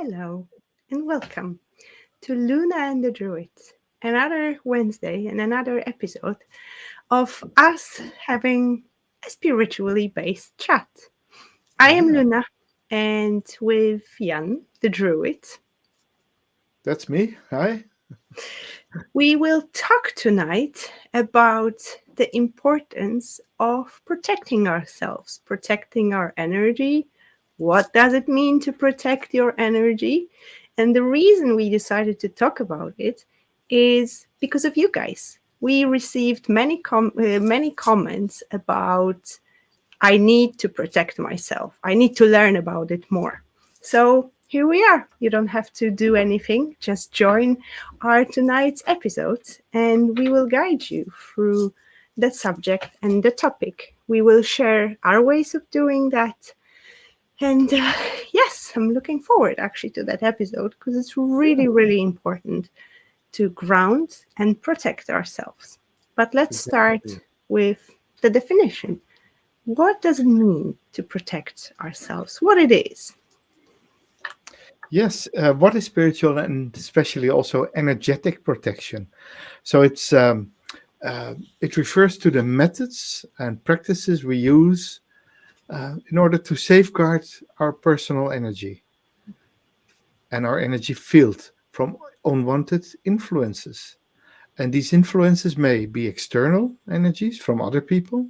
Hello and welcome to Luna and the Druids, another Wednesday and another episode of us having a spiritually based chat. I am Yeah, Luna and with Jan, the Druid, that's me. Hi. we will talk tonight about the importance of protecting ourselves, protecting our energy. What does it mean to protect your energy? And the reason we decided to talk about it is because of you guys. We received many comments about I need to protect myself. I need to learn about it more. So here we are. You don't have to do anything. Just join our tonight's episode and we will guide you through the subject and the topic. We will share our ways of doing that. And yes, I'm looking forward actually to that episode because it's Yeah, really important to ground and protect ourselves. But let's start exactly. with the definition. What does it mean to protect ourselves? What it is? Yes. What is spiritual and especially also energetic protection? So it refers to the methods and practices we use in order to safeguard our personal energy and our energy field from unwanted influences. And these influences may be external energies from other people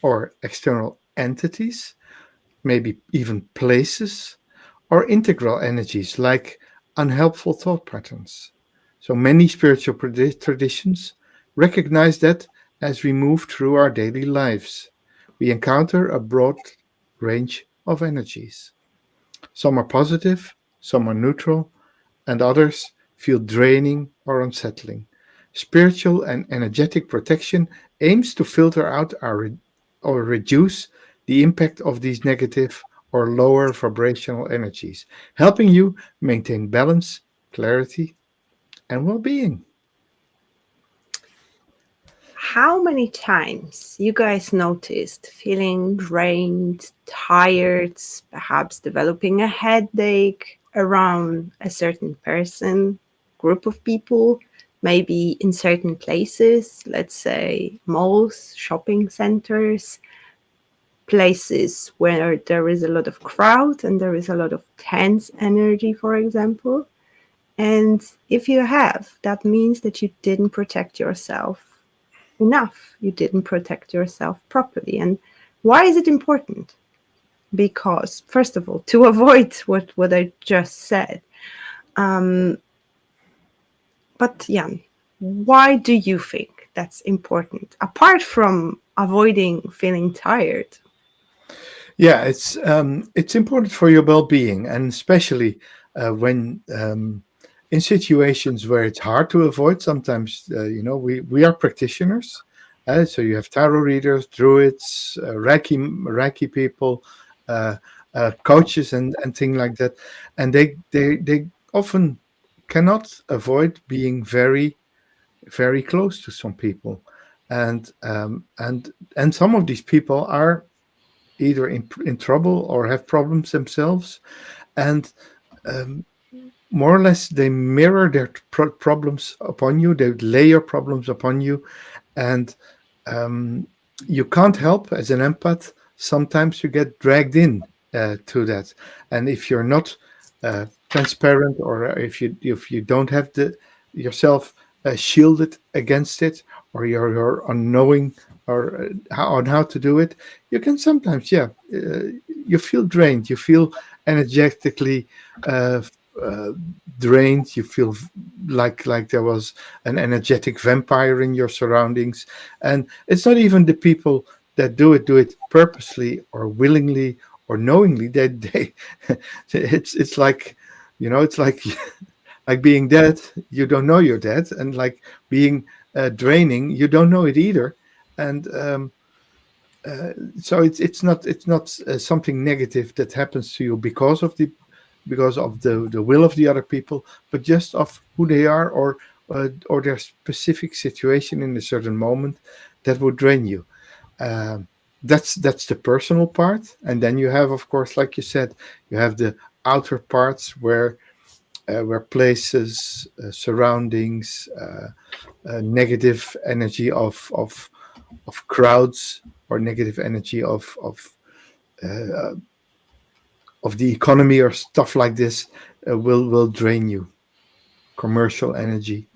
or external entities, maybe even places, or integral energies like unhelpful thought patterns. So many spiritual traditions recognize that as we move through our daily lives, we encounter a broad range of energies. Some are positive, some are neutral, and others feel draining or unsettling. Spiritual and energetic protection aims to filter out or reduce the impact of these negative or lower vibrational energies, helping you maintain balance, clarity, and well being. How many times you guys noticed feeling drained, tired, perhaps developing a headache around a certain person, group of people, maybe in certain places, let's say malls, shopping centers, places where there is a lot of crowd and there is a lot of tense energy, for example. And if you have, that means that you didn't protect yourself enough. You didn't protect yourself properly. And why is it important? Because, first of all, to avoid what I just said. Um, but, Jan, why do you think that's important? Apart from avoiding feeling tired. Yeah, it's important for your well-being, and especially when in situations where it's hard to avoid. Sometimes we are practitioners, so you have tarot readers, druids, Reiki people, uh, coaches, and things like that, and they often cannot avoid being very close to some people, and some of these people are either in trouble or have problems themselves, and um, more or less they mirror their problems upon you, they lay your problems upon you, and um, you can't help as an empath. Sometimes you get dragged in to that, and if you're not transparent, or if you don't have the yourself shielded against it, or you're unknowing or on how to do it, you can sometimes, you feel drained, you feel energetically uh, uh, drained, you feel like there was an energetic vampire in your surroundings. And it's not even the people that do it purposely or willingly or knowingly. They it's like, it's like like being dead, you don't know you're dead, and like being draining, you don't know it either. And uh, so it's not something negative that happens to you because of the will of the other people, but just of who they are, or their specific situation in a certain moment that would drain you. Um, that's the personal part, and then you have, of course, like you said, you have the outer parts where places, surroundings, negative energy of crowds, or negative energy of the economy or stuff like this, will drain you. Commercial energy,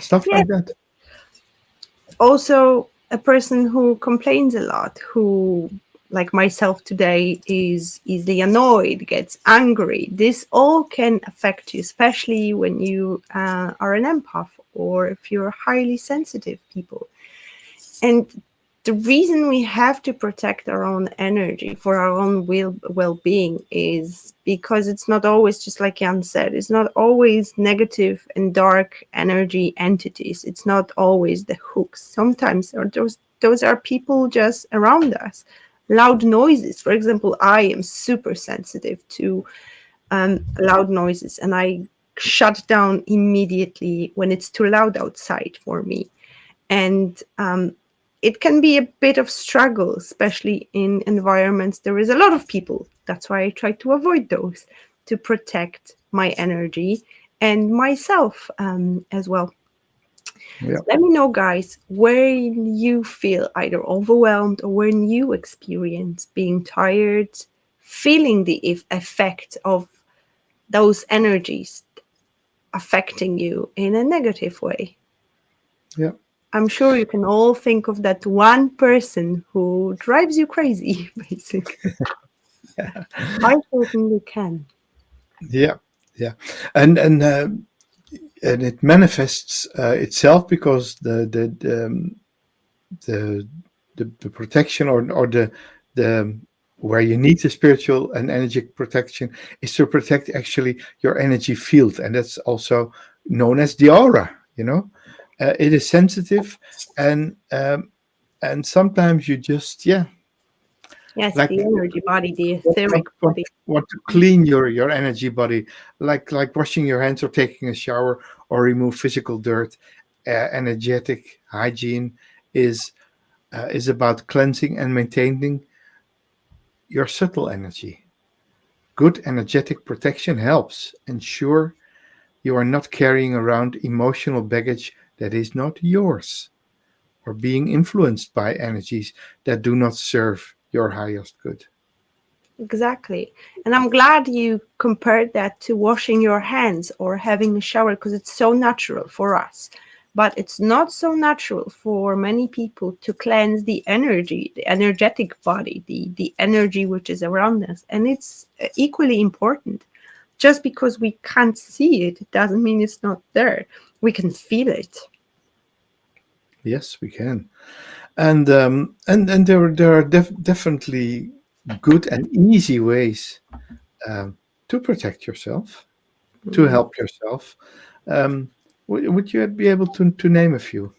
stuff Yeah. like that. Also, a person who complains a lot, who, like myself today, is easily annoyed, gets angry. This all can affect you, especially when you are an empath or if you're highly sensitive people. And the reason we have to protect our own energy for our own well-being is because it's not always, just like Jan said, it's not always negative and dark energy entities. It's not always the hooks. Sometimes or those are people just around us. Loud noises. For example, I am super sensitive to loud noises, and I shut down immediately when it's too loud outside for me. And it can be a bit of struggle, especially in environments there is a lot of people. That's why I try to avoid those, to protect my energy and myself as well. Yeah. Let me know, guys, when you feel either overwhelmed or when you experience being tired, feeling the effect of those energies affecting you in a negative way. Yeah. I'm sure you can all think of that one person who drives you crazy, basically. I certainly can. Yeah. Yeah. And and it manifests itself because the the protection, or the where you need the spiritual and energetic protection is to protect actually your energy field, and that's also known as the aura. It is sensitive, and sometimes you just, yeah, Yes, like, the energy body, the want, etheric want, want, body. want to clean your energy body, like washing your hands or taking a shower or remove physical dirt. Energetic hygiene is about cleansing and maintaining your subtle energy. Good energetic protection helps ensure you are not carrying around emotional baggage that is not yours, or being influenced by energies that do not serve your highest good. Exactly. And I'm glad you compared that to washing your hands or having a shower because it's so natural for us. But it's not so natural for many people to cleanse the energy, the energetic body, the energy which is around us. And it's equally important. Just because we can't see it, it doesn't mean it's not there. We can feel it. Yes, we can. And there are definitely good and easy ways to protect yourself, to Mm. help yourself. Um, would you be able to name a few?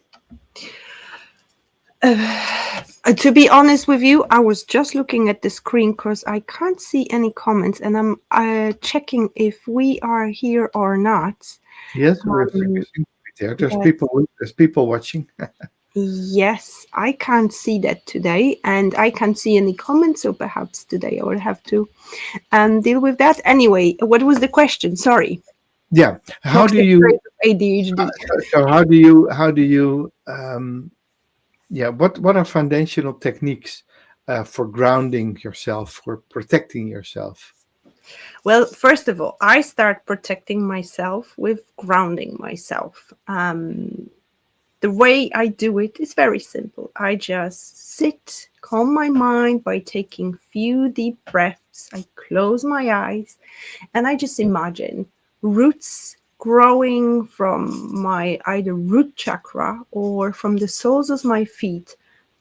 To be honest with you, I was just looking at the screen because I can't see any comments, and I'm checking if we are here or not. Yes, we Um, seem to be there. yes, There's people watching. yes, I can't see that today, and I can't see any comments, so perhaps today I will have to deal with that. Anyway, what was the question? Sorry. Yeah. How Next do trait you? of ADHD. So how do you? Yeah. What are foundational techniques for grounding yourself, for protecting yourself? Well, first of all, I start protecting myself with grounding myself. The way I do it is very simple. I just sit, calm my mind by taking few deep breaths. I close my eyes and I just imagine roots growing from my either root chakra or from the soles of my feet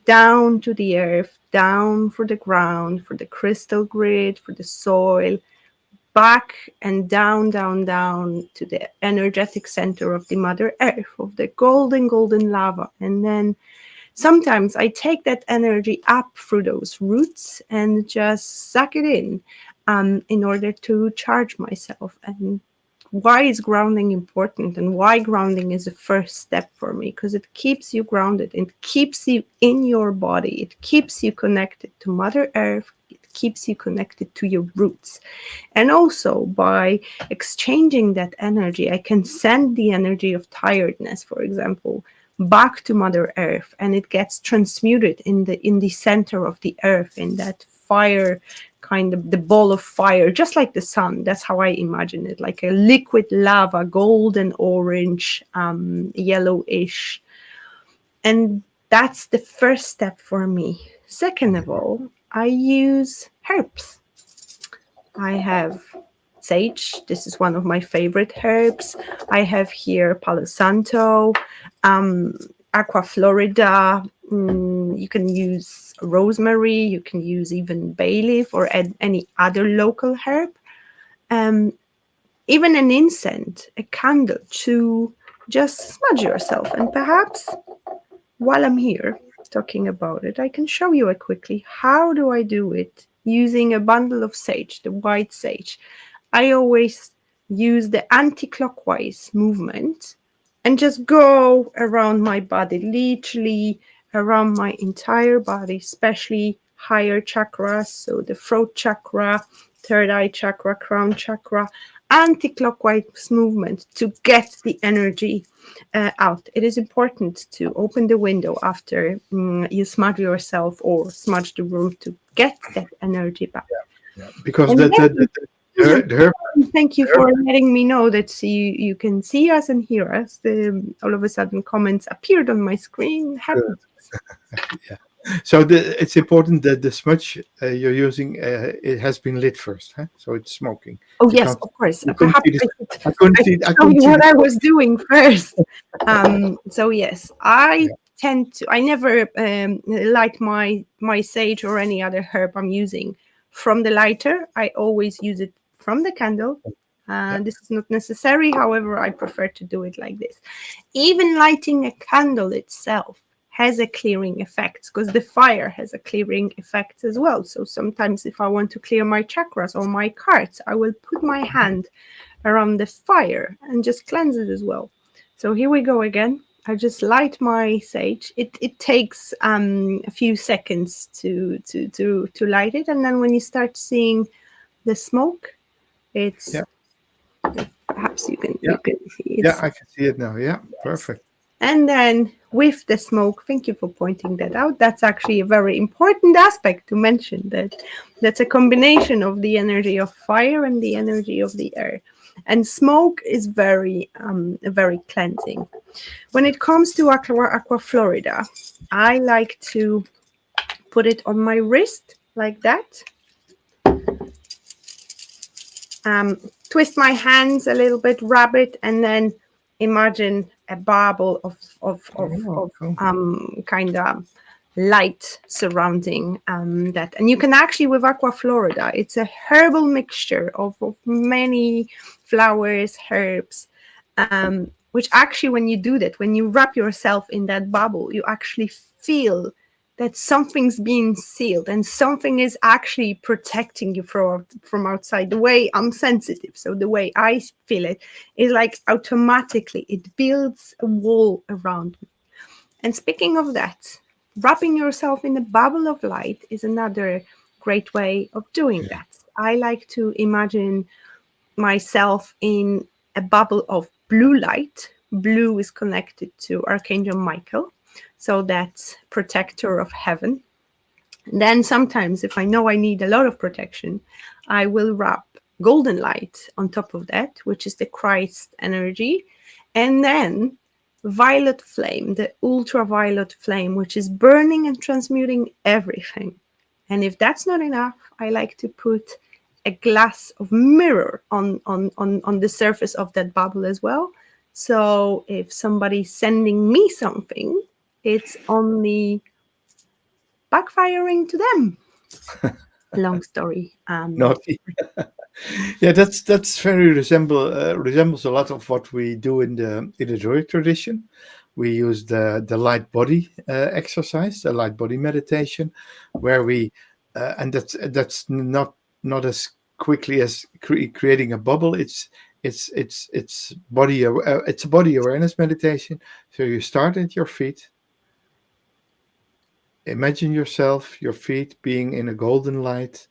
down to the earth, down for the ground, for the crystal grid, for the soil, back and down, down, down to the energetic center of the Mother Earth, of the golden, golden lava. And then sometimes I take that energy up through those roots and just suck it in order to charge myself. And why is grounding important and why grounding is the first step for me? Because it keeps you grounded, it keeps you in your body, it keeps you connected to Mother Earth, it keeps you connected to your roots. And also by exchanging that energy, I can send the energy of tiredness, for example, back to Mother Earth, and it gets transmuted in the center of the earth, in that fire, kind of the ball of fire, just like the sun. That's how I imagine it, like a liquid lava, golden orange, yellowish. And that's the first step for me. Second of all, I use herbs. I have sage. This is one of my favorite herbs. I have here Palo Santo, um, Aqua Florida. You can use rosemary. You can use even bay leaf or any other local herb. Um, Even an incense, a candle to just smudge yourself. And perhaps while I'm here talking about it, I can show you it quickly. How do I do it? Using a bundle of sage, the white sage. I always use the anti-clockwise movement and just go around my body, literally around my entire body, especially higher chakras, so the throat chakra, third eye chakra, crown chakra, anti-clockwise movement to get the energy out. It is important to open the window after you smudge yourself or smudge the room to get that energy back. Yeah, because And then, the herb, thank you the herb, for letting me know that you can see us and hear us. All of a sudden, comments appeared on my screen. Happy. yeah. So it's important that the smudge you're using it has been lit first, huh? So it's smoking. Oh You yes, can't. of course. You couldn't Perhaps see this. I should, I couldn't I see. should I show couldn't you see what the I smoke. was doing first. So yes, I Yeah. tend to. I never light my sage or any other herb I'm using from the lighter. I always use it from the candle. Yeah. This is not necessary. However, I prefer to do it like this. Even lighting a candle itself has a clearing effect because the fire has a clearing effect as well. So sometimes if I want to clear my chakras or my cards, I will put my hand around the fire and just cleanse it as well. So here we go again. I just light my sage. It takes a few seconds to light it, and then when you start seeing the smoke, it's Yeah. perhaps Yeah. you can see Yeah. it's. I can see it now. Yeah. Perfect. And then with the smoke, thank you for pointing that out. That's actually a very important aspect to mention, that that's a combination of the energy of fire and the energy of the air. And smoke is very cleansing. When it comes to Aqua Florida, I like to put it on my wrist like that. Twist my hands a little bit, rub it, and then imagine a bubble Oh, of cool. kind of light surrounding that. And you can actually, with Aqua Florida, it's a herbal mixture of many flowers, herbs, which actually, when you do that, when you wrap yourself in that bubble, you actually feel that something's being sealed and something is actually protecting you from outside. The way I'm sensitive, so the way I feel it is like automatically it builds a wall around me. And speaking of that, wrapping yourself in a bubble of light is another great way of doing that. I like to imagine myself in a bubble of blue light. Blue is connected to Archangel Michael, so that's protector of heaven. Then sometimes, if I know I need a lot of protection, I will wrap golden light on top of that, which is the Christ energy. And then violet flame, the ultraviolet flame, which is burning and transmuting everything. And if that's not enough, I like to put a glass of mirror on the surface of that bubble as well. So if somebody's sending me something, it's only backfiring to them. Long story. Naughty. Yeah, that's very resembles a lot of what we do in the Druid tradition. We use the light body exercise, the light body meditation, where we and that's not as quickly as creating a bubble. It's a body awareness meditation. So you start at your feet. Imagine yourself, your feet being in a golden light,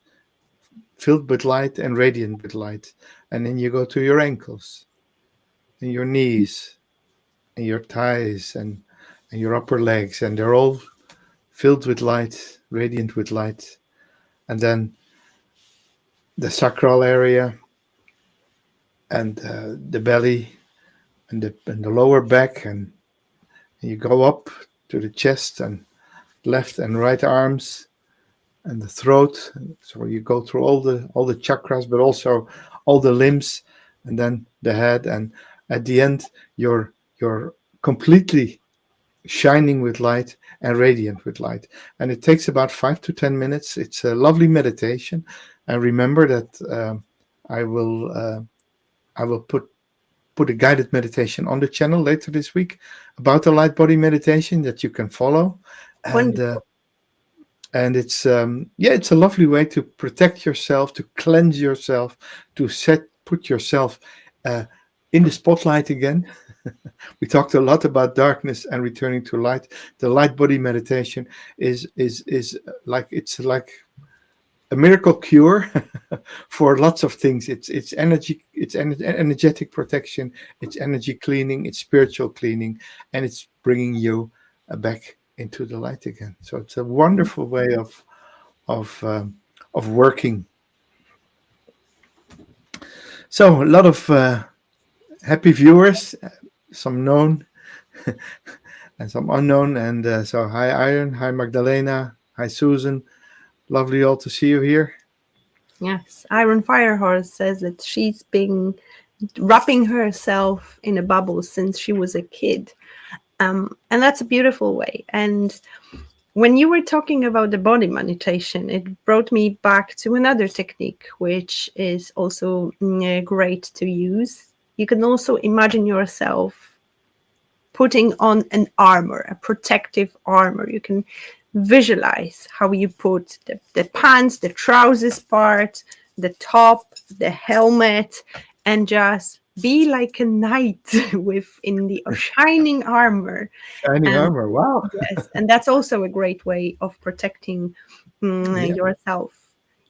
filled with light and radiant with light. And then you go to your ankles and your knees and your thighs and your upper legs, and they're all filled with light, radiant with light. And then the sacral area and the belly and the lower back, and you go up to the chest and left and right arms and the throat. So you go through all the chakras, but also all the limbs, and then the head, and at the end you're completely shining with light and radiant with light. And it takes about 5 to 10 minutes. It's a lovely meditation. And remember that I will I will put a guided meditation on the channel later this week about the light body meditation that you can follow. And Wonderful. it's yeah, it's a lovely way to protect yourself, to cleanse yourself, to put yourself uh, in the spotlight again. We talked a lot about darkness and returning to light. The light body meditation is like, it's like a miracle cure for lots of things. It's energy, it's energetic protection, it's energy cleaning, it's spiritual cleaning, and it's bringing you back into the light again. So it's a wonderful way of of working. So a lot of happy viewers, some known and some unknown. And so hi Iron, hi Magdalena, hi Susan. Lovely all to see you here. Yes, Iron Firehorse says that she's been wrapping herself in a bubble since she was a kid. And that's a beautiful way. And when you were talking about the body meditation, it brought me back to another technique, which is also great to use. You can also imagine yourself putting on an armor, a protective armor. You can visualize how you put the pants, the trousers part, the top, the helmet, and just be like a knight with in the shining armor. Shining And armor. Wow. yes, and that's also a great way of protecting Yeah. yourself.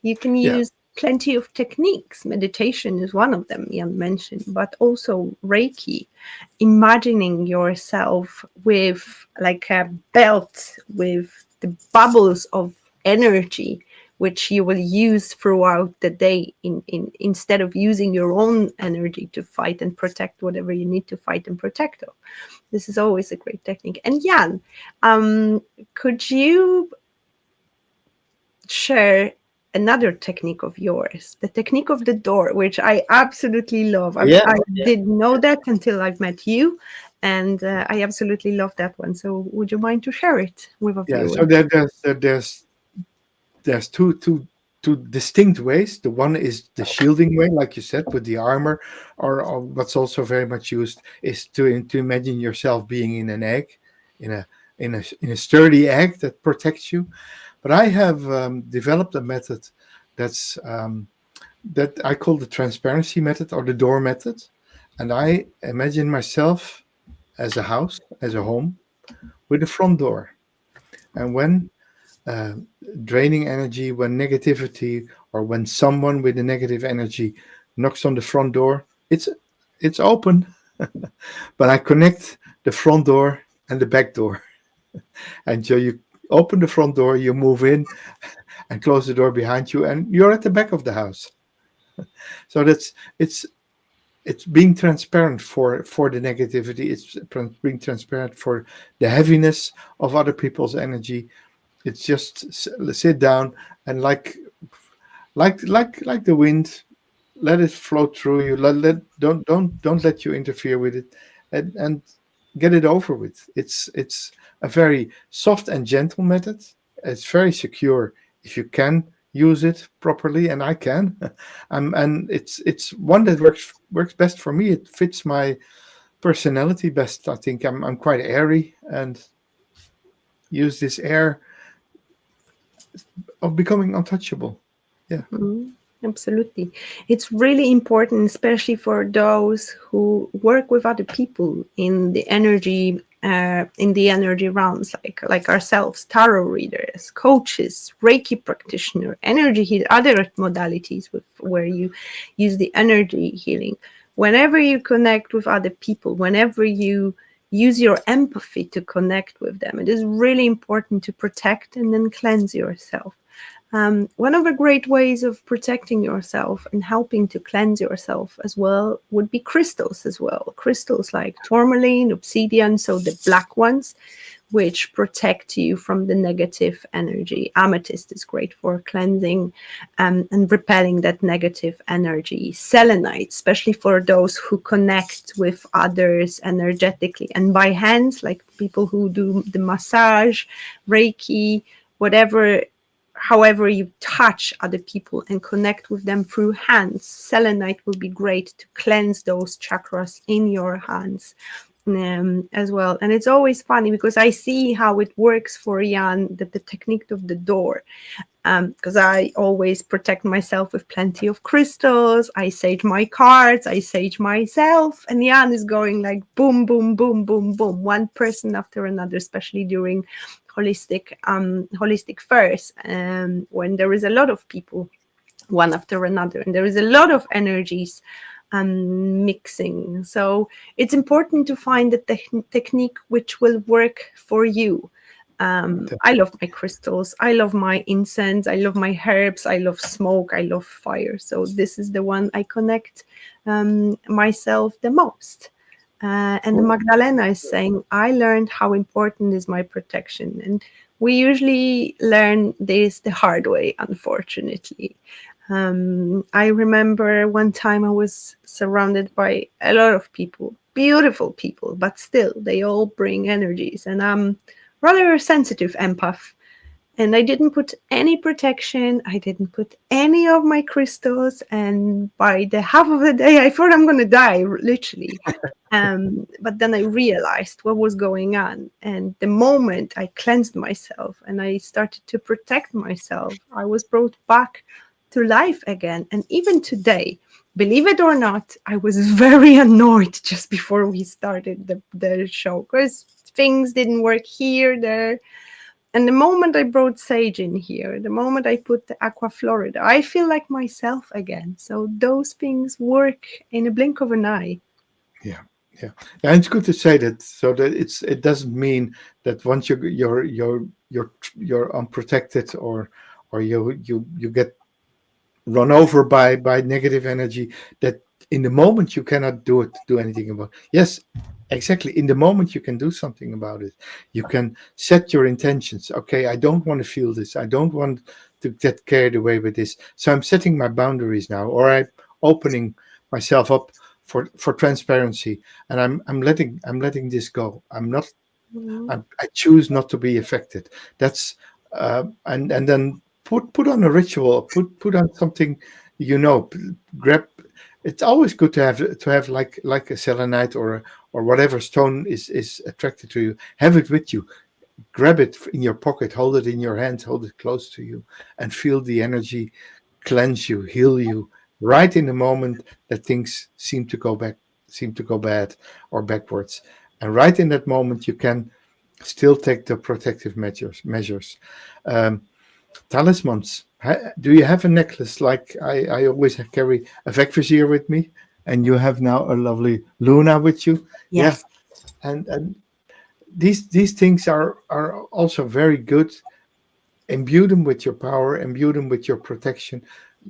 You can Yeah. use plenty of techniques. Meditation is one of them, Jan mentioned, but also Reiki. Imagining yourself with like a belt with the bubbles of energy which you will use throughout the day instead of using your own energy to fight and protect whatever you need to fight and protect of. This is always a great technique. And Jan, could you share another technique of yours, the technique of the door, which I absolutely love. Yeah. I didn't know that until I've met you, and I absolutely love that one. So, would you mind to share it with a Yeah. So viewer? there's two distinct ways. The one is the shielding way, like you said, with the armor, or what's also very much used is to imagine yourself being in an egg, in a sturdy egg that protects you. But I have developed a method that's that I call the transparency method or the door method, and I imagine myself as a house, as a home with a front door, and when uh, draining energy, when negativity, or when someone with a negative energy knocks on the front door, it's open, but I connect the front door and the back door, and so you open the front door, you move in, and close the door behind you, and you're at the back of the house. So it's being transparent for the negativity. It's being transparent for the heaviness of other people's energy. It's just sit down and like the wind, let it flow through you. Don't let you interfere with it, and get it over with. It's a very soft and gentle method. It's very secure if you can use it properly, and I can. And it's one that works best for me. It fits my personality best. I think I'm quite airy and use this air of becoming untouchable. Yeah. Mhm. Absolutely. It's really important, especially for those who work with other people in the energy in the energy realms, like ourselves, tarot readers, coaches, Reiki practitioner, energy heal, other modalities with where you use the energy healing. Whenever you connect with other people, whenever you use your empathy to connect with them, it is really important to protect and then cleanse yourself. One of the great ways of protecting yourself and helping to cleanse yourself as well would be crystals as well. Crystals like tourmaline, obsidian, so the black ones, which protect you from the negative energy. Amethyst is great for cleansing and repelling that negative energy. Selenite, especially for those who connect with others energetically and by hands, like people who do the massage, Reiki, whatever, however you touch other people and connect with them through hands. Selenite will be great to cleanse those chakras in your hands as well. And it's always funny because I see how it works for Jan, the technique of the door. Because I always protect myself with plenty of crystals. I sage my cards, I sage myself, and Jan is going like boom, boom, boom, boom, boom, one person after another, especially during holistic fairs, when there is a lot of people, one after another, and there is a lot of energies mixing. So it's important to find the technique which will work for you. I love my crystals. I love my incense. I love my herbs. I love smoke. I love fire. So this is the one I connect myself the most. And Oh, Magdalena is saying, I learned how important is my protection. And we usually learn this the hard way, unfortunately. I remember one time I was surrounded by a lot of people, beautiful people, but still, they all bring energies. And I'm rather a sensitive empath. And I didn't put any protection. I didn't put any of my crystals. And by the half of the day, I thought I'm going to die, literally. But then I realized what was going on. And the moment I cleansed myself and I started to protect myself, I was brought back to life again. And even today, believe it or not, I was very annoyed just before we started the show because things didn't work here, there. And the moment I brought sage in here, the moment I put the aqua florida, I feel like myself again. So those things work in a blink of an eye. yeah, yeah, and it's good to say that so that it doesn't mean that once you're unprotected or you get run over by negative energy that in the moment you cannot do anything about. Yes, exactly, in the moment you can do something about it. You can set your intentions. Okay, I don't want to feel this, I don't want to get carried away with this, so I'm setting my boundaries now, or I'm opening myself up for transparency, and I'm letting this go. I'm not Mm, I choose not to be affected. That's and then put on a ritual, put on something, you know, grab. It's always good to have like a selenite or whatever stone is attracted to you. Have it with you. Grab it in your pocket, hold it in your hands, hold it close to you, and feel the energy cleanse you, heal you, right in the moment that things seem to go bad or backwards. And right in that moment, you can still take the protective measures. Um, Talismans. Do you have a necklace like I always carry a Vecvisir with me, and you have now a lovely Luna with you? Yeah, yes, and these things are also very good. Imbue them with your power, imbue them with your protection.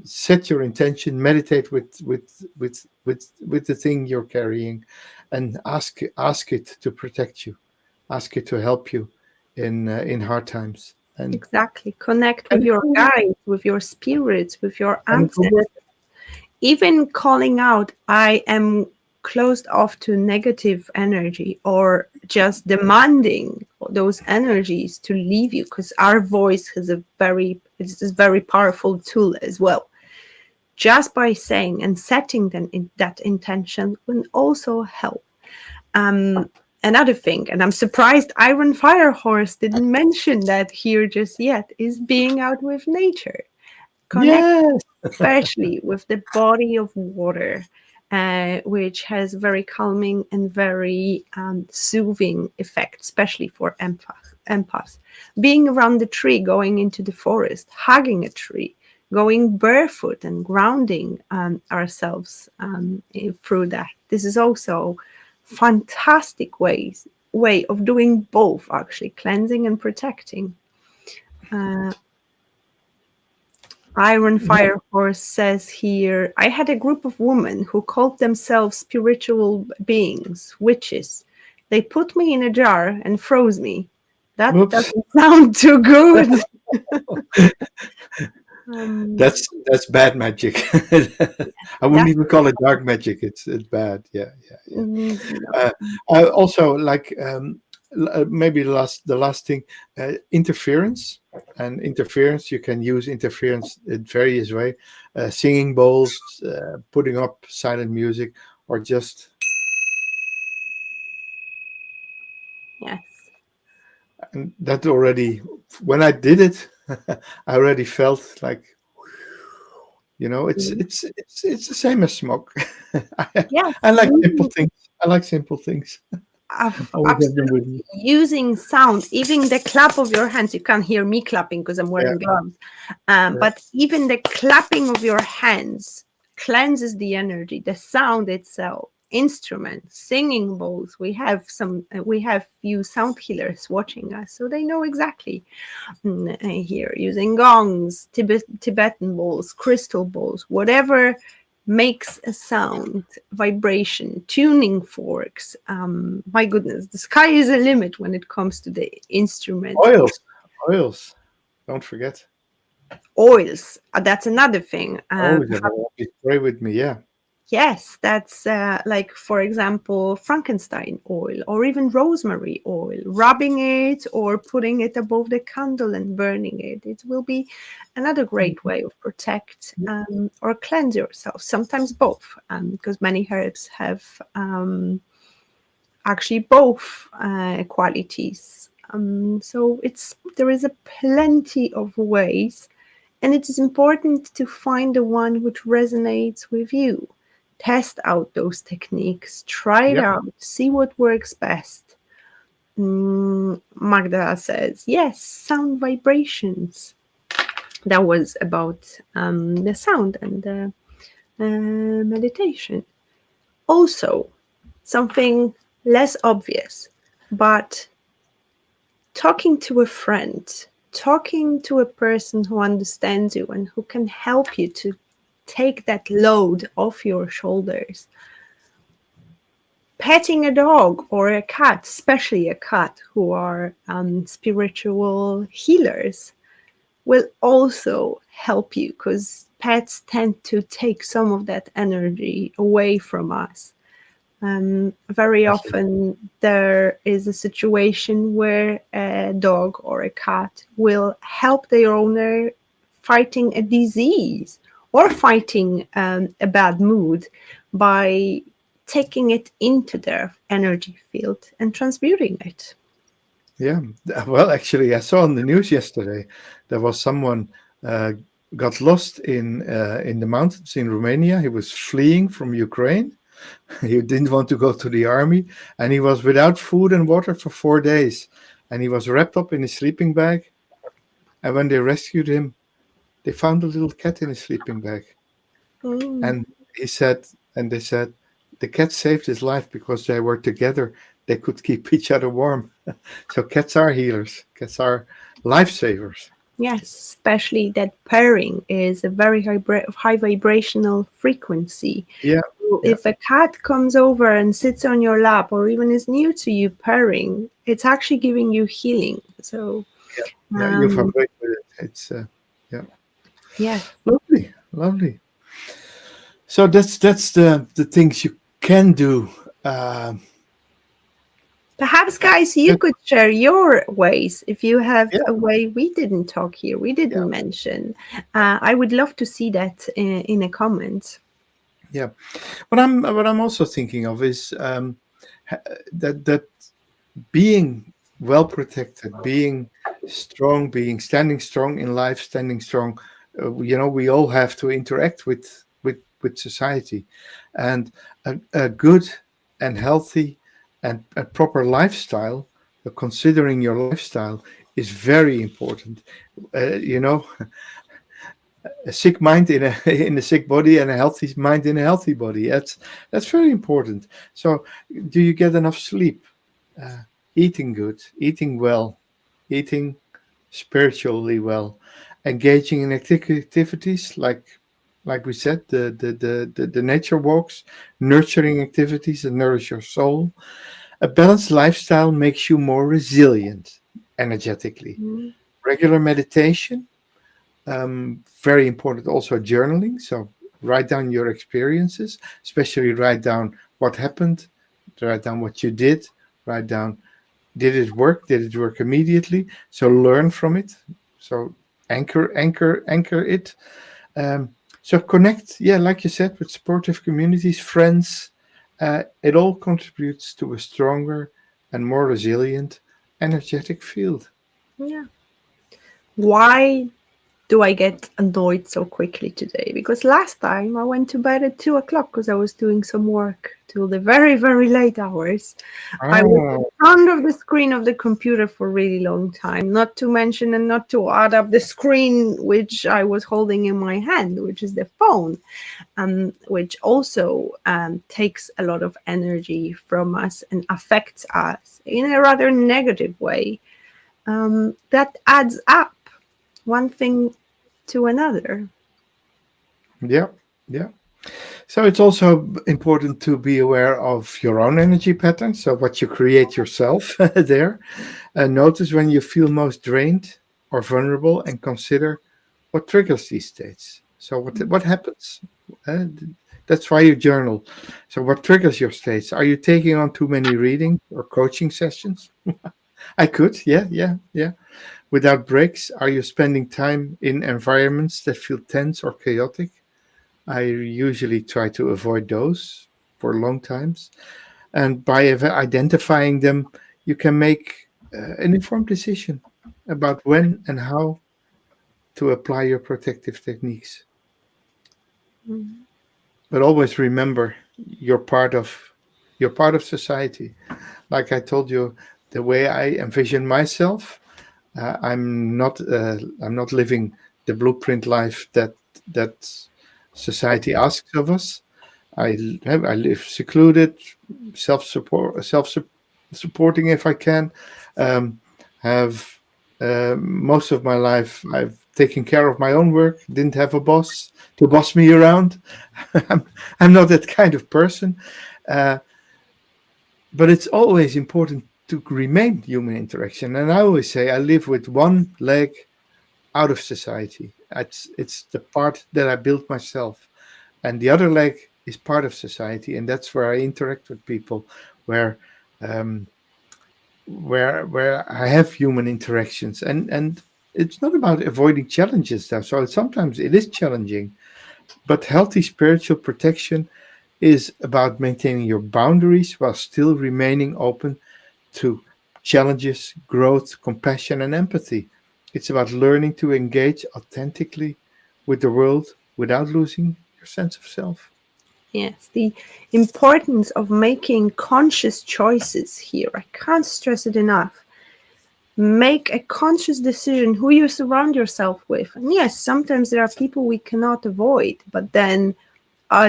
Set your intention, meditate with the thing you're carrying, and ask it to protect you, ask it to help you in hard times, exactly. Connect and with it your will, guides, with your spirits, with your and it will ancestors. work. Even calling out, I am closed off to negative energy, or just demanding those energies to leave you, because our voice has it's a very powerful tool as well. Just by saying and setting that intention will also help. Um, Another thing, and I'm surprised Iron Fire Horse didn't mention that here just yet, is being out with nature. Connect Yes, especially with the body of water. which has very calming and very soothing effect, especially for empaths. Being around the tree, going into the forest, hugging a tree, going barefoot and grounding ourselves through that. This is also fantastic way of doing both, actually cleansing and protecting. Uh, Iron Yeah. Fire Horse says here, I had a group of women who called themselves spiritual beings, witches. They put me in a jar and froze me. That Whoops. doesn't sound too good. Um, That's bad magic. I wouldn't that's even call it dark magic. It's bad. Yeah, yeah, yeah. no. I also like maybe the last thing, interference. And interference, you can use interference in various way, singing bowls, putting up silent music, or just, Yes. and that already, when I did it, I already felt like, it's Mm. it's it's it's the same as smoke. I, Yes. I like simple things. I like simple things. Always have them with Absolutely. me. Using sound, even the clap of your hands, you can't hear me clapping because I'm Yeah, wearing gloves. yeah. But even the clapping of your hands cleanses the energy, the sound itself. Instruments, singing bowls. We have few sound healers watching us, so they know exactly here using gongs, Tibetan bowls, crystal bowls, whatever makes a sound, vibration, tuning forks. My goodness, the sky is a limit when it comes to the instruments. Oils, oils. Don't forget. Oils, that's another thing. Always have a lovely spray with me. Yeah, Yes, that's like, for example, Frankenstein oil or even rosemary oil. Rubbing it or putting it above the candle and burning it. It will be another great way of protect or cleanse yourself. Sometimes both, because many herbs have actually both qualities. So there is a plenty of ways, and it is important to find the one which resonates with you. Test out those techniques, try it yeah, out, see what works best. Magda says, yes, sound vibrations. That was about the sound and the meditation. Also, something less obvious, but talking to a friend, talking to a person who understands you and who can help you to take that load off your shoulders. Petting a dog or a cat, especially a cat, who are spiritual healers, will also help you because pets tend to take some of that energy away from us. Very I see. often, there is a situation where a dog or a cat will help their owner fighting a disease or fighting a bad mood by taking it into their energy field and transmuting it. Yeah. Well, actually, I saw on the news yesterday there was someone uh, got lost in the mountains in Romania. He was fleeing from Ukraine. He didn't want to go to the army, and he was without food and water for 4 days. And he was wrapped up in his sleeping bag. And when they rescued him, they found a little cat in his sleeping bag. Mm. And he said, and they said, the cat saved his life because they were together. They could keep each other warm. So cats are healers. Cats are lifesavers. Yes, especially that purring is a very high vibrational frequency. Yeah, yeah, If a cat comes over and sits on your lap or even is near to you purring, it's actually giving you healing. So, yeah, yeah. You um, vibrate with it. It's yeah, yes, lovely, lovely. So that's the things you can do. Um, perhaps, guys, you that- could share your ways if you have yeah, a way we didn't talk here, we yeah, didn't mention. I would love to see that in a comment. yeah. What I'm also thinking of is ha- that being well protected, being strong, being standing strong in life, standing strong. We all have to interact with with society. And a good and healthy and a proper lifestyle, considering your lifestyle, is very important. You know, a sick mind in a in a sick body and a healthy mind in a healthy body. That's very important. So, do you get enough sleep? Uh, Eating good, eating well, eating spiritually well, engaging in activities like we said, the nature walks, nurturing activities that nourish your soul. A balanced lifestyle makes you more resilient energetically. Mm. Regular meditation, very important. Also journaling. So write down your experiences, especially write down what happened, write down what you did, write down did it work, did it work immediately. So learn from it. So anchor it. Um, so connect, yeah, like you said, with supportive communities, friends. It all contributes to a stronger and more resilient, energetic field. Yeah. Why do I get annoyed so quickly today? Because last time I went to bed at 2 o'clock because I was doing some work till the very, very late hours. I was in Oh, front of the screen of the computer for a really long time, not to mention and not to add up the screen which I was holding in my hand, which is the phone, which also takes a lot of energy from us and affects us in a rather negative way. That adds up one thing to another. yeah, yeah. So it's also important to be aware of your own energy patterns. So what you create yourself there. Notice when you feel most drained or vulnerable, and consider what triggers these states. So what happens? Uh, that's why you journal. So what triggers your states? Are you taking on too many reading or coaching sessions? I could, yeah, yeah, yeah. Without breaks, are you spending time in environments that feel tense or chaotic? I usually try to avoid those for long times. And by identifying them, you can make an informed decision about when and how to apply your protective techniques. Mhm. But always remember, you're part of you're part of society. Like I told you, the way I envision myself, I'm not living the blueprint life that society asks of us. I live secluded, self supporting if I can. Um, have Most of my life I've taken care of my own work. Didn't have a boss to boss me around. I'm, I'm not that kind of person. Uh, but it's always important to remain human interaction. And I always say I live with one leg out of society. It's the part that I built myself, and the other leg is part of society, and that's where I interact with people, where um, where I have human interactions, and it's not about avoiding challenges though. So sometimes it is challenging, but healthy spiritual protection is about maintaining your boundaries while still remaining open to challenges, growth, compassion, and empathy. It's about learning to engage authentically with the world without losing your sense of self. Yes, the importance of making conscious choices here. I can't stress it enough. Make a conscious decision who you surround yourself with. And yes, sometimes there are people we cannot avoid, but then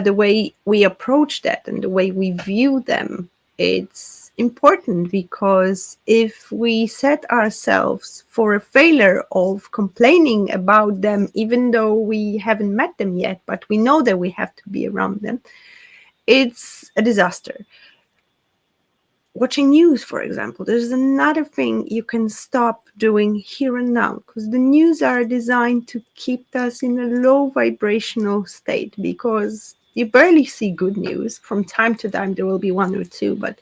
the way we approach that and the way we view them, it's important because if we set ourselves for a failure of complaining about them, even though we haven't met them yet, but we know that we have to be around them, it's a disaster. Watching news, for example, there's another thing you can stop doing here and now because the news are designed to keep us in a low vibrational state because you barely see good news. From time to time, there will be one or two, but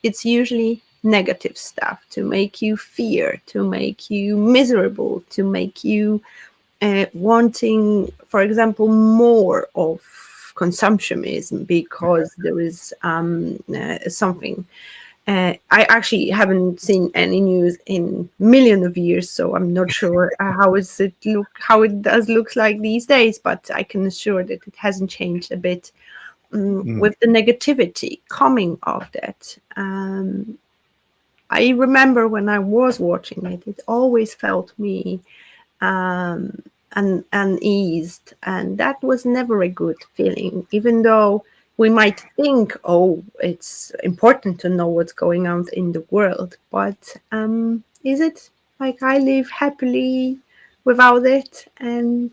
it's usually negative stuff to make you fear, to make you miserable, to make you wanting, for example, more of consumptionism because there is something I actually haven't seen any news in million of years, so I'm not sure how it does look like these days. But I can assure that it hasn't changed a bit Mm. with the negativity coming of that. I remember when I was watching it, it always felt me um, uneased, and that was never a good feeling. Even though we might think, "Oh, it's important to know what's going on in the world," but is it? Like I live happily without it, and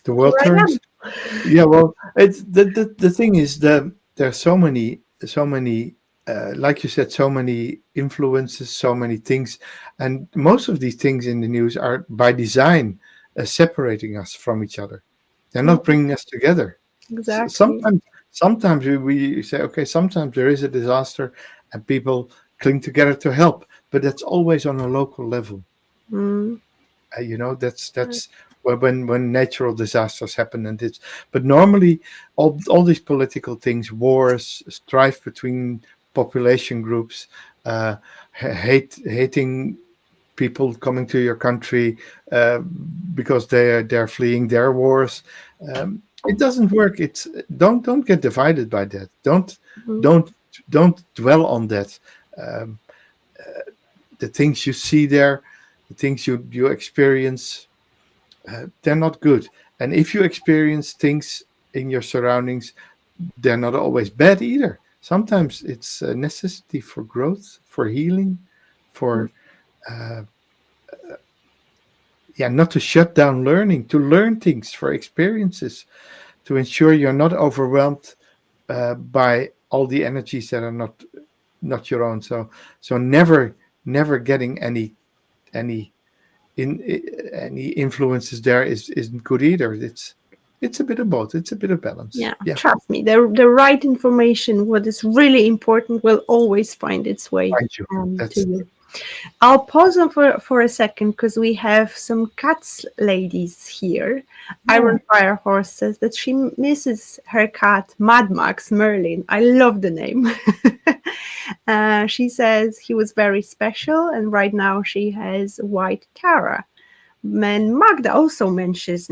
The here world I turns. am. Yeah, well, it's the thing is that there are so many like you said, so many influences, so many things, and most of these things in the news are by design separating us from each other. They're not Mm, bringing us together. exactly. Sometimes we say, okay, sometimes there is a disaster and people cling together to help, but that's always on a local level. Mm, That's when natural disasters happen, and it's but normally all these political things, wars, strife between population groups, uh, hating people coming to your country uh, because they're fleeing their wars. It doesn't work. It's don't get divided by that. mm, Don't don't dwell on that. Um, the things you see there, the things you experience, they're not good. And if you experience things in your surroundings, they're not always bad either. Sometimes it's a necessity for growth, for healing, mm. for uh, yeah, not to shut down learning, to learn things, for experiences, to ensure you're not overwhelmed by all the energies that are not your own. So never getting any in any influences there isn't good either. It's a bit of both. It's a bit of balance. Yeah, Yeah, trust me, the right information, what is really important, will always find its way mind you, to that's you. I'll pause on for a second because we have some cats ladies here. oh, Iron Fire Horse says that she misses her cat Mad Max Merlin. I love the name. She says he was very special, and right now she has white Tara. And Magda also mentioned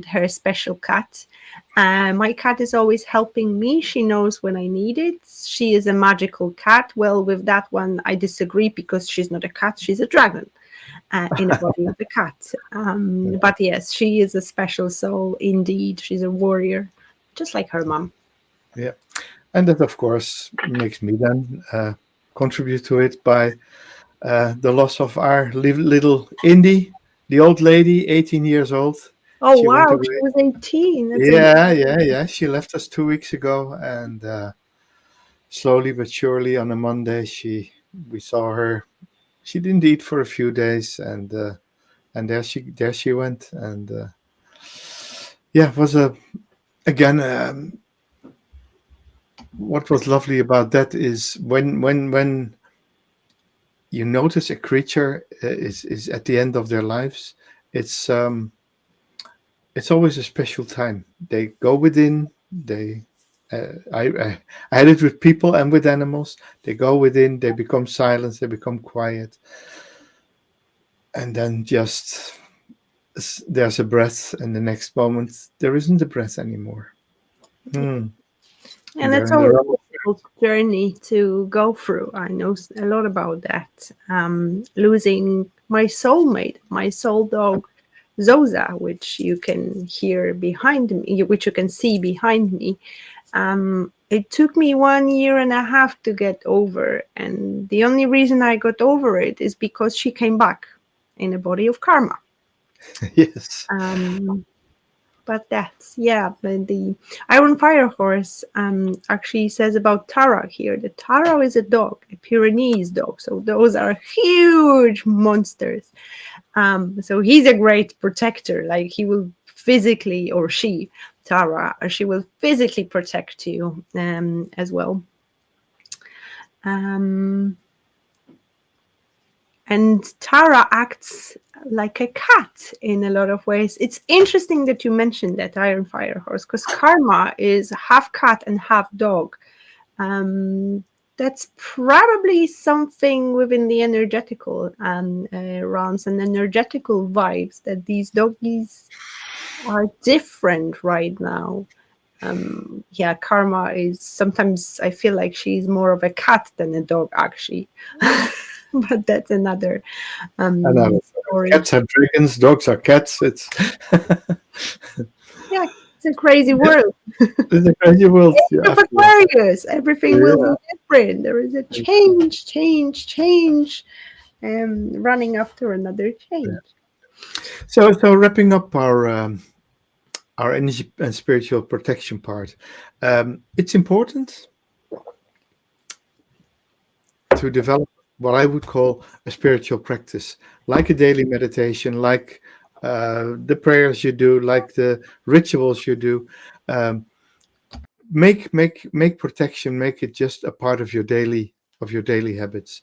her special cat. My cat is always helping me. She knows when I need it. She is a magical cat. Well, with that one, I disagree because she's not a cat. She's a dragon in the body of a cat. But yes, she is a special soul indeed. She's a warrior, just like her mom. yeah, and that of course makes me then contribute to it by the loss of our little Indy, the old lady, 18 years old. Oh She went wow, she away. was 18. That's Yeah, yeah, amazing. yeah. She left us 2 weeks ago, and slowly but surely on a Monday, she we saw her. She didn't eat for a few days, and there she went. And yeah, it was a again. What was lovely about that is when you notice a creature is at the end of their lives, it's um, it's always a special time. They go within. I had it with people and with animals. They go within. They become silent. They become quiet, and then just there's a breath, and the next moment there isn't a breath anymore. Hmm. And And they're that's in the always realm a of difficult journey to go through. I know a lot about that. Losing my soulmate, my soul dog, Zoza, which you can hear behind me, which you can see behind me. It took me 1 year and a half to get over. And the only reason I got over it is because she came back in a body of karma. yes. Um, but that's yeah, but the Iron Fire Horse actually says about Tara here that Tara is a dog, a Pyrenees dog, so those are huge monsters. So he's a great protector, like he will physically, or she, Tara, she will physically protect you as well. um and Tara acts like a cat in a lot of ways. It's interesting that you mentioned that Iron Fire Horse because Karma is half cat and half dog. Um, that's probably something within the energetical realms and energetical vibes that these doggies are different right now. Yeah, Karma is sometimes I feel like she's more of a cat than a dog, actually. But that's another And story. cats are dragons, dogs are cats. It's Yeah, it's a crazy yeah, world. it's a crazy world. Age Yeah, of after all. Aquarius, everything will be Yeah. different. There is a change, running after another change. So wrapping up our energy and spiritual protection part, it's important to develop what I would call a spiritual practice, like a daily meditation, like the prayers you do, like the rituals you do. Um, make protection, make it just a part of your daily habits.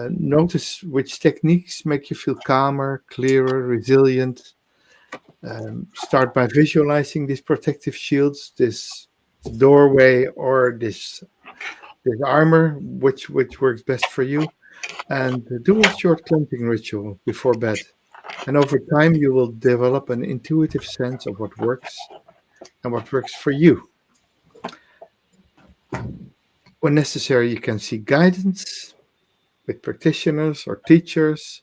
Notice which techniques make you feel calmer, clearer, resilient. Start by visualizing these protective shields, this doorway or this armor, which works best for you, and do a short cleansing ritual before bed. And over time, you will develop an intuitive sense of what works and what works for you. When necessary, you can seek guidance with practitioners or teachers,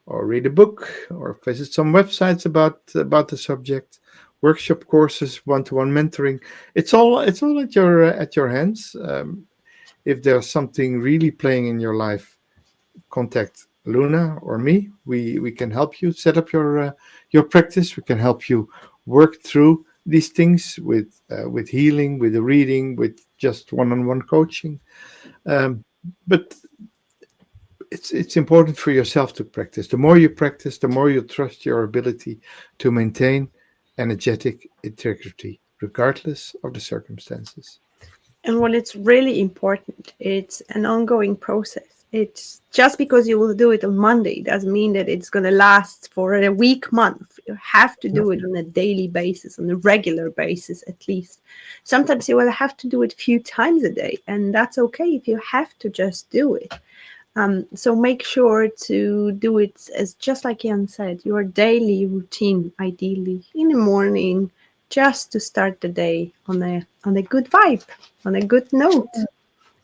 or read a book, or visit some websites about the subject. Workshop courses, one-to-one mentoring. It's all at your hands. If there's something really playing in your life, contact Luna or me. We can help you set up your practice. We can help you work through these things with healing, with the reading, with just one-on-one coaching. Um, but it's important for yourself to practice. The more you practice, the more you trust your ability to maintain energetic integrity, regardless of the circumstances. And when it's really important, it's an ongoing process. It's just because you will do it on Monday doesn't mean that it's going to last for a week, month. You have to Yeah. do it on a daily basis, on a regular basis at least. Sometimes you will have to do it a few times a day, and that's okay if you have to just do it. So make sure to do it as just like Jan said, your daily routine, ideally in the morning, just to start the day on a good vibe, on a good note.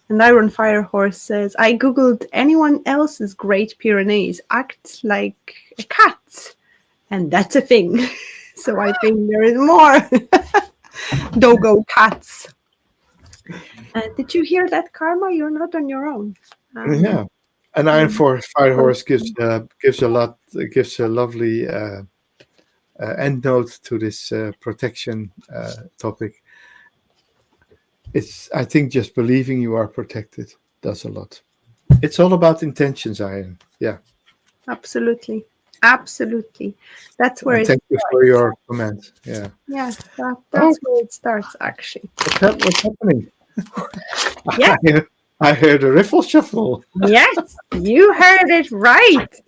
And Iron Fire Horse says, I googled anyone else's Great Pyrenees act like a cat, and that's a thing. So I think there is more dogo cats. Did you hear that, Karma? You're not on your own. Um, Yeah. An iron you for fire horse gives a lovely end note to this protection topic. It's I think just believing you are protected does a lot. It's all about intentions, Iron. Yeah. Absolutely. Absolutely. That's where And it thank you for starts. your comment. Yeah. Yeah, Oh, that's where it starts, actually. what's happening? Yeah, I heard a riffle shuffle. yes, you heard it right.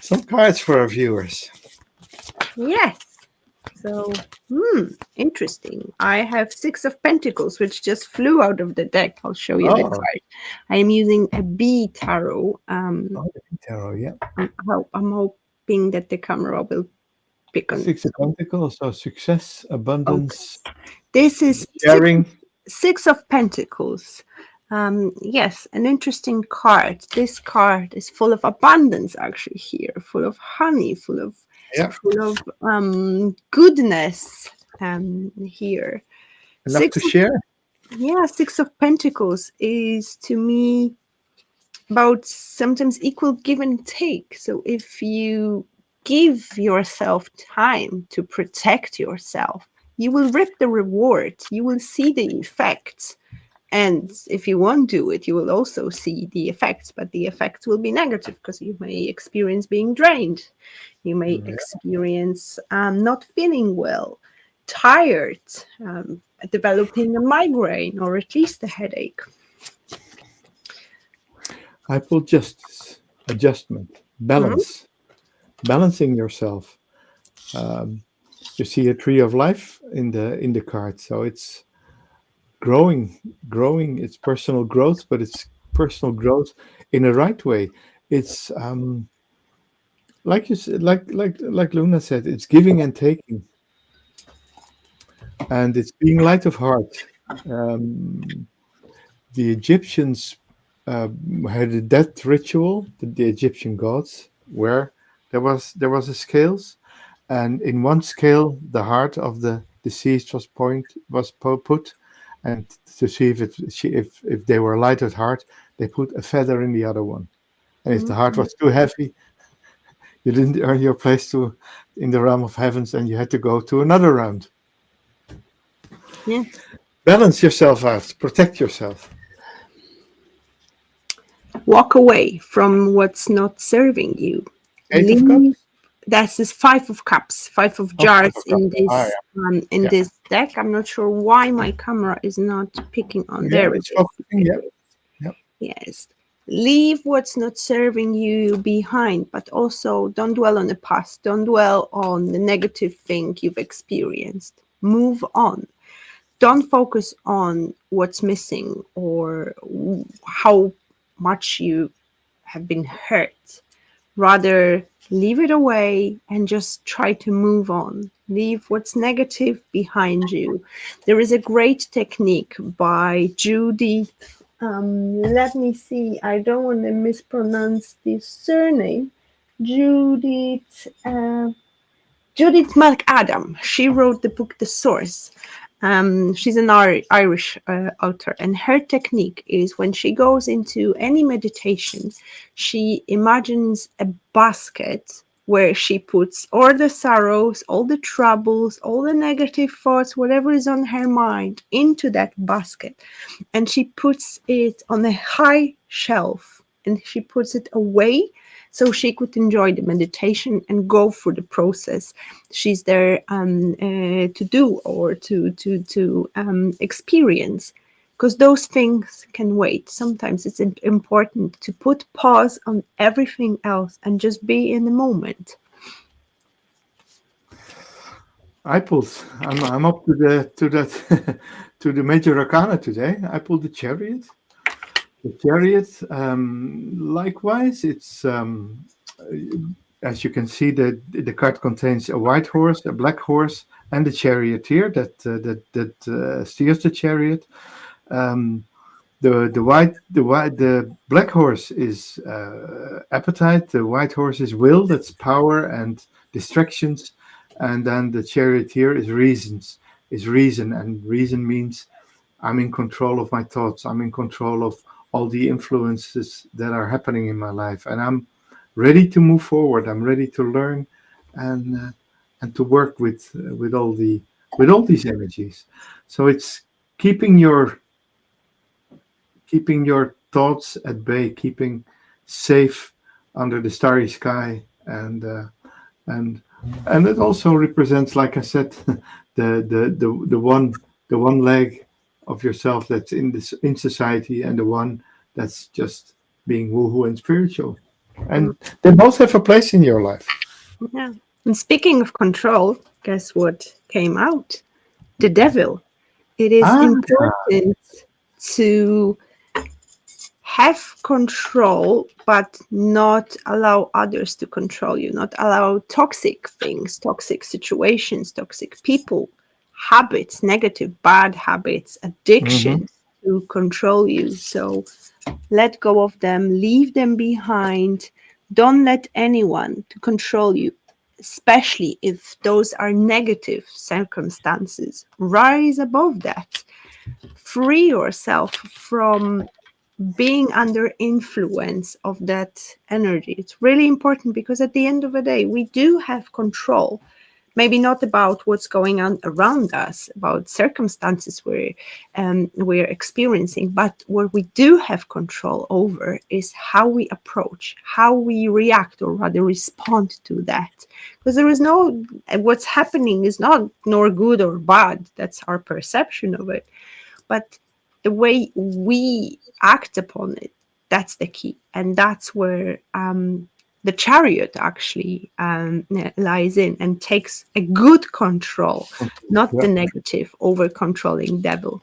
Some cards for our viewers. Yes. So, interesting. I have Six of Pentacles, which just flew out of the deck. I'll show you the Oh, card. I am using a B tarot. the tarot, yeah. I'm hoping that the camera will pick on. Six of Pentacles, so success, abundance, Focus. This is sharing. Six of Pentacles. Yes, an interesting card. This card is full of abundance, actually. Here, full of honey, Yeah, full of goodness. Here, enough to six. Of, share. yeah, Six of Pentacles is to me about sometimes equal give and take. So if you give yourself time to protect yourself, you will reap the reward. You will see the effects. And if you won't do it, you will also see the effects, but the effects will be negative because you may experience being drained. You may Yeah. experience not feeling well, tired, developing a migraine or at least a headache. I pull justice, adjustment, Mhm. balance, balancing yourself. Um, you see a tree of life in the card, so it's growing, growing. It's personal growth, but it's personal growth in a right way. It's like you said, like Luna said, it's giving and taking, and it's being light of heart. Um, the Egyptians had a death ritual. The Egyptian gods, where there was a scales, and in one scale, the heart of the deceased was put, and to see if they were light at heart, they put a feather in the other one. And if the heart Mhm. was too heavy, you didn't earn your place to in the realm of heavens, and you had to go to another round. Yes. Balance yourself out, protect yourself. Walk away from what's not serving you. Eight of Leave. Cups. That's this five of cups, five of Oh, Five jars of Cups. Ah, in yeah, this deck. I'm not sure why my camera is not picking on. yeah, There yeah. it It's is. focusing. There Yeah, it is. yeah. Yes. Leave what's not serving you behind, but also don't dwell on the past. Don't dwell on the negative thing you've experienced. Move on. Don't focus on what's missing or how much you have been hurt. Rather, leave it away and just try to move on. Leave what's negative behind you. There is a great technique by Judy. Let me see. I don't want to mispronounce the surname. Judith. Judith McAdam. She wrote the book The Source. She's an Irish author, and her technique is when she goes into any meditation, she imagines a basket where she puts all the sorrows, all the troubles, all the negative thoughts, whatever is on her mind, into that basket. And she puts it on a high shelf and she puts it away so she could enjoy the meditation and go through the process she's there to do or to experience, because those things can wait. Sometimes it's important to put pause on everything else and just be in the moment. I pulled. I'm up to that to the major arcana today. I pulled the Chariot. The Chariot. Likewise, it's as you can see, the card contains a white horse, a black horse, and the charioteer that steers the chariot. Um, the black horse is appetite. The white horse is will. That's power and distractions, and then the charioteer is reasons. Is reason, and reason means I'm in control of my thoughts. I'm in control of all the influences that are happening in my life, and I'm ready to move forward. I'm ready to learn, and to work with all these energies. So it's keeping your keeping your thoughts at bay, keeping safe under the starry sky, and and it also represents, like I said, the one leg of yourself that's in society, and the one that's just being woohoo and spiritual, Mm, and they both have a place in your life. yeah. And speaking of control, guess what came out? The devil. It is Ah, important to have control, but not allow others to control you, not allow toxic things, toxic situations, toxic people, habits, negative, bad habits, hmm addictions to control you. So let go of them, leave them behind. Don't let anyone to control you, especially if those are negative circumstances. Rise above that. Free yourself from being under influence of that energy. It's really important because at the end of the day, we do have control. Maybe not about what's going on around us, about circumstances we're experiencing, but what we do have control over is how we approach, how we react, or rather respond to that. Because there is no, what's happening is not nor good or bad. That's our perception of it, but the way we act upon it, that's the key. And that's where the chariot actually lies in and takes a good control, not the Yeah. negative over controlling devil.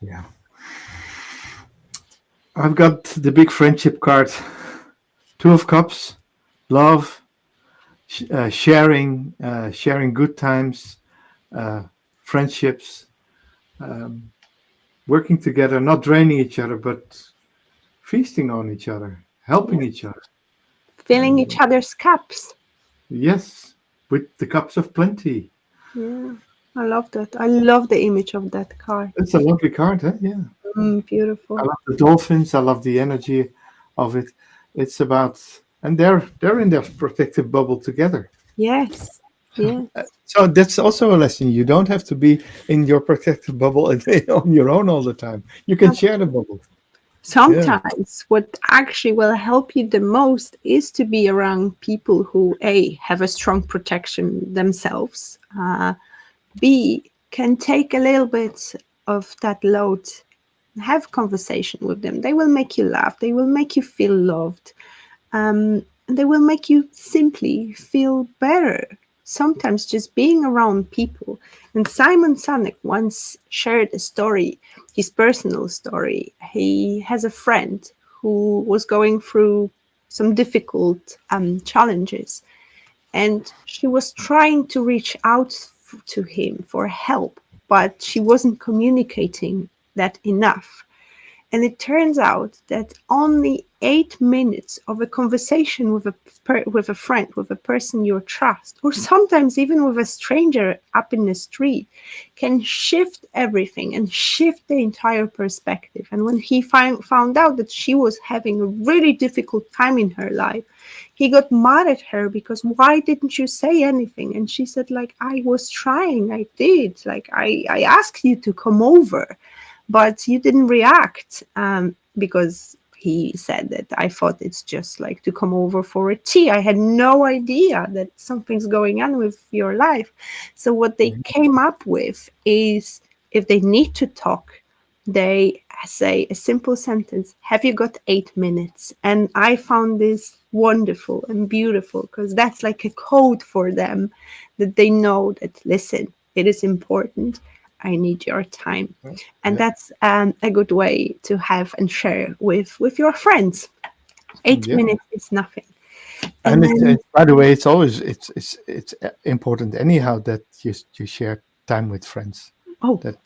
Yeah. I've got the big friendship card. Two of Cups, love, sharing good times, uh, friendships, um, working together, not draining each other, but feasting on each other, Yeah. helping each other. Filling And each other's cups. yes, with the cups of plenty. Yeah, I love that. I love the image of that card. It's a lovely card, huh? Yeah. I Beautiful. love the dolphins. I love the energy of it. It's about, and they're in their protective bubble together. Yes, yes. So that's also a lesson. You don't have to be in your protective bubble and on your own all the time. You can share the bubble. Yeah. Sometimes what actually will help you the most is to be around people who A, have a strong protection themselves, B, can take a little bit of that load, have conversation with them. They will make you laugh, they will make you feel loved, and they will make you simply feel better. Sometimes just being around people. And Simon Sinek once shared a story, his personal story. He has a friend who was going through some difficult challenges, and she was trying to reach out to him for help, but she wasn't communicating that enough. And it turns out that only 8 minutes of a conversation with with a friend, with a person you trust, or sometimes even with a stranger up in the street, can shift everything and shift the entire perspective. And when he found out that she was having a really difficult time in her life, he got mad at her because why didn't you say anything? And she said, like, I was trying, I did, like I asked you to come over, but you didn't react, because he said that I thought it's just like to come over for a tea. I had no idea that something's going on with your life. So what they came up with is, if they need to talk, they say a simple sentence: have you got 8 minutes? And I found this wonderful and beautiful, because that's like a code for them, that they know that, listen, it is important, I need your time. And Yeah. that's a good way to have and share with your friends. eight Yeah. minutes is nothing. And And then, by the way, it's always it's important anyhow that you share time with friends. oh, That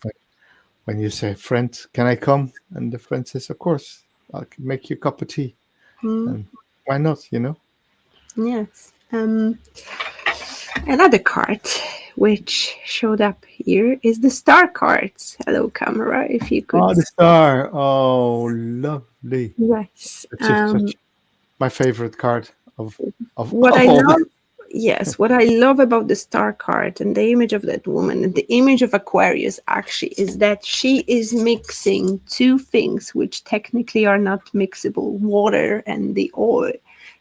when you say, "Friend, can I come?" and the friend says, "Of course, I'll make you a cup of tea." mm, And why not? You know. yes. Another card which showed up here is the star cards. Hello, camera, if you could. Oh, the star. Oh, lovely. Yes. It's just such my favorite card What I of all the. love, yes, what I love about the star card and the image of that woman and the image of Aquarius actually is that she is mixing two things which technically are not mixable: water and the oil.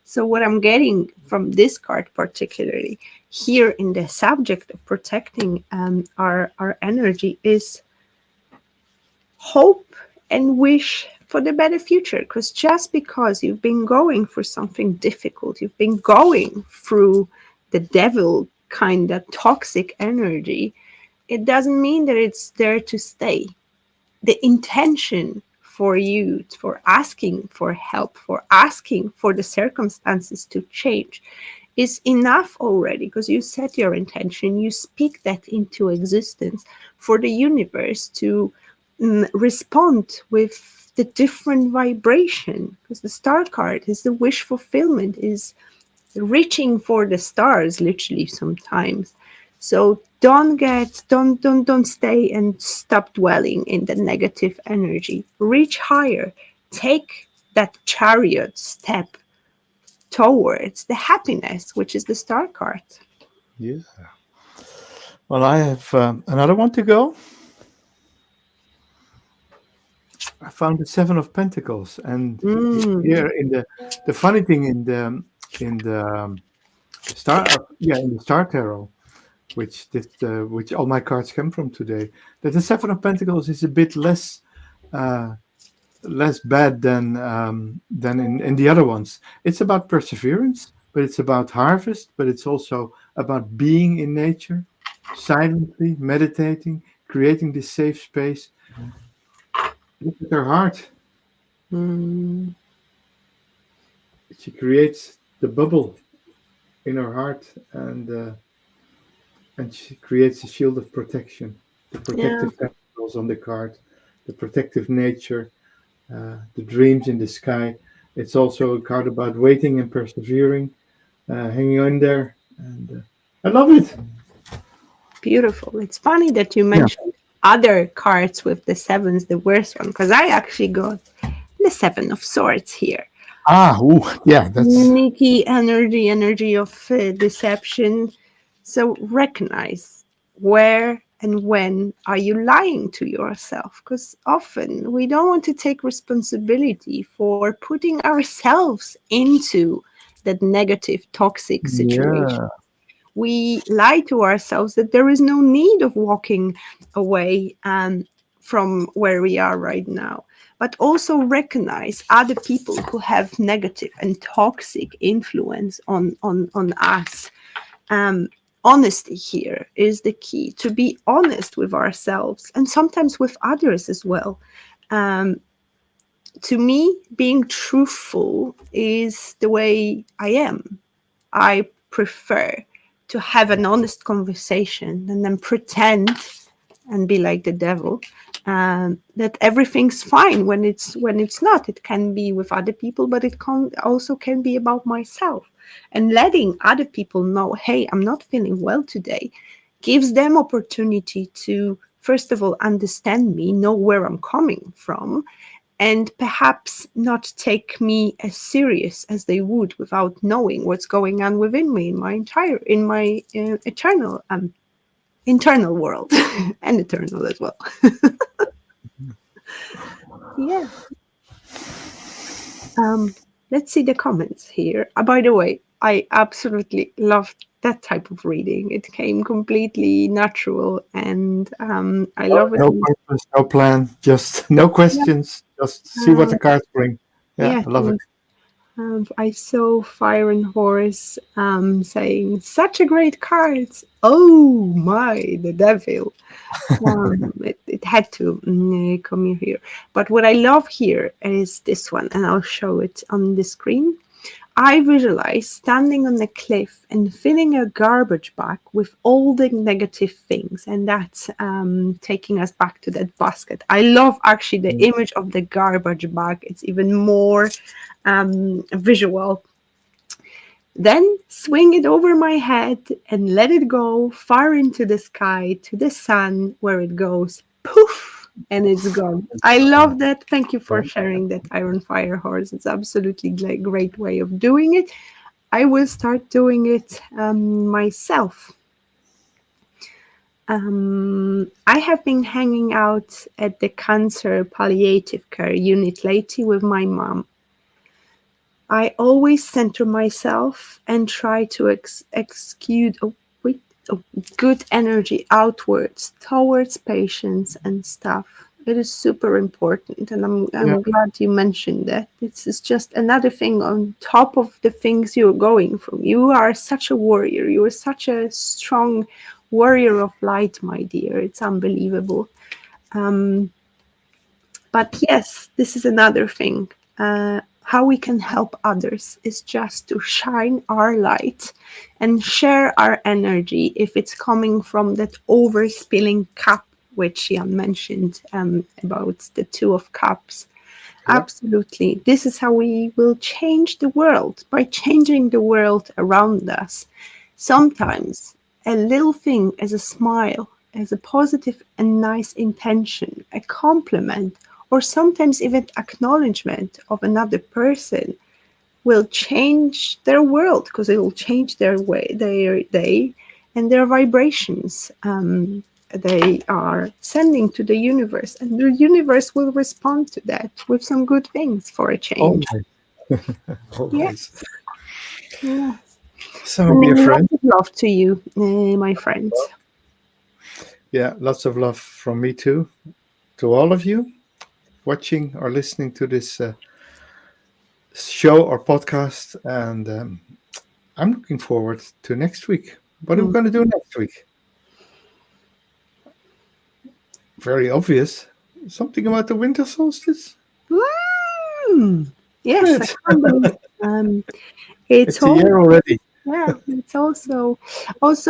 So, what I'm getting from this card, particularly here in the subject of protecting our energy, is hope and wish for the better future. Because just because you've been going through something difficult, you've been going through the devil kind of toxic energy, it doesn't mean that it's there to stay. The intention for you, for asking for help, for asking for the circumstances to change, is enough already, because you set your intention, you speak that into existence for the universe to respond with the different vibration. Because the star card is the wish fulfillment, is reaching for the stars literally sometimes. So don't stay and stop dwelling in the negative energy. Reach higher. Take that chariot step towards the happiness, which is the star card. Yeah. Well, I have another one to go. I found the Seven of Pentacles, and Mm, here in the funny thing in the star yeah in the Star Tarot, which all my cards come from today, that the Seven of Pentacles is a bit uh, less bad than in the other ones. It's about perseverance, but it's about harvest, but it's also about being in nature, silently meditating, creating this safe space. Look at her heart. Mm, She creates the bubble in her heart, and she creates a shield of protection. The yeah, protective tentacles on the card, the protective nature, the dreams in the sky. It's also a card about waiting and persevering, hanging on there, and I love it. beautiful. It's funny that you Yeah. mentioned other cards with the sevens, the worst one, because I actually got the Seven of Swords here. Ah, ooh, yeah, that's Sneaky energy of deception. So recognize where and when are you lying to yourself, because often we don't want to take responsibility for putting ourselves into that negative toxic situation. yeah, We lie to ourselves that there is no need of walking away from where we are right now, but also recognize other people who have negative and toxic influence on us. um, Honesty here is the key, to be honest with ourselves and sometimes with others as well. um, to me, being truthful is the way I am. I prefer to have an honest conversation and then pretend and be like the devil, that everything's fine when it's not. It can be with other people, but it can also can be about myself. And letting other people know, hey, I'm not feeling well today, gives them opportunity to first of all understand me, know where I'm coming from, and perhaps not take me as serious as they would without knowing what's going on within me in my eternal internal world and eternal as well. Yeah. um let's see the comments here. By the way, I absolutely loved that type of reading. It came completely natural, and I no, love it. no purpose, no plan, just no Yeah. questions, just see what the um, cards bring. Yeah, yes, I love it. yes. I saw Fire and Horse saying, such a great card. Oh my, the devil. It had to come here. But what I love here is this one, and I'll show it on the screen. I visualize standing on a cliff and filling a garbage bag with all the negative things, and that's taking us back to that basket. I love actually the image of the garbage bag. It's even more visual. Then swing it over my head and let it go far into the sky to the sun, where it goes poof and it's gone. I love that. Thank you for sharing that, Iron Fire Horse. It's absolutely a great way of doing it. I will start doing it myself. I have been hanging out at the cancer palliative care unit lately with my mom. I always center myself and try to exude a good energy outwards towards patients and staff. It is super important, and Yeah, I'm glad you mentioned that. This is just another thing on top of the things you're going through. You are such a warrior. You are such a strong warrior of light, my dear. It's unbelievable. Um, but yes, this is another thing. How we can help others is just to shine our light and share our energy if it's coming from that overspilling cup, which Jan mentioned about the Two of Cups. yeah. Absolutely. This is how we will change the world, by changing the world around us. Sometimes a little thing, as a smile, as a positive and nice intention, a compliment, or sometimes even acknowledgement of another person will change their world, because it will change their way, their day, and their vibrations. They are sending to the universe, and the universe will respond to that with some good things for a change. Always, always. Yes, yes. So, dear Sending lots friend, of love to you, my friends. yeah, lots of love from me too to all of you watching or listening to this show or podcast. And I'm looking forward to next week. What are we Mm. going to do next week? Very obvious. something about the winter solstice? Mm, yes, I It's can't believe it's it's a all. year already. Yeah, it's also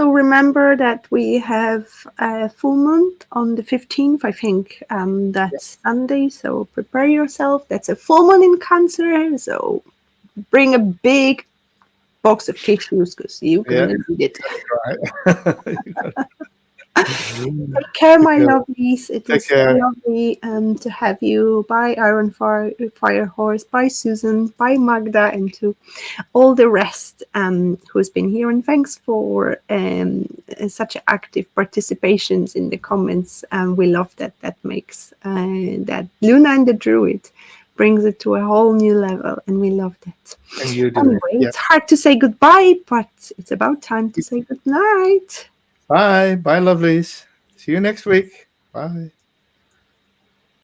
remember that we have a full moon on the 15th. I think Yeah. that's Sunday. So prepare yourself. That's a full moon in Cancer. So bring a big box of tissues because you're Yeah, gonna need it. right. Take care, my Yeah. lovelies. It Take was so care. lovely to have you. Bye, Iron Fire Horse. Bye, Susan. Bye, Magda, and to all the rest who's been here. And thanks for such active participations in the comments. We love that. That makes that Luna and the Druid brings it to a whole new level, and we love that. And you do it. Anyway, Yeah. it's hard to say goodbye, but it's about time to say good night. Bye. Bye, lovelies. See you next week. Bye.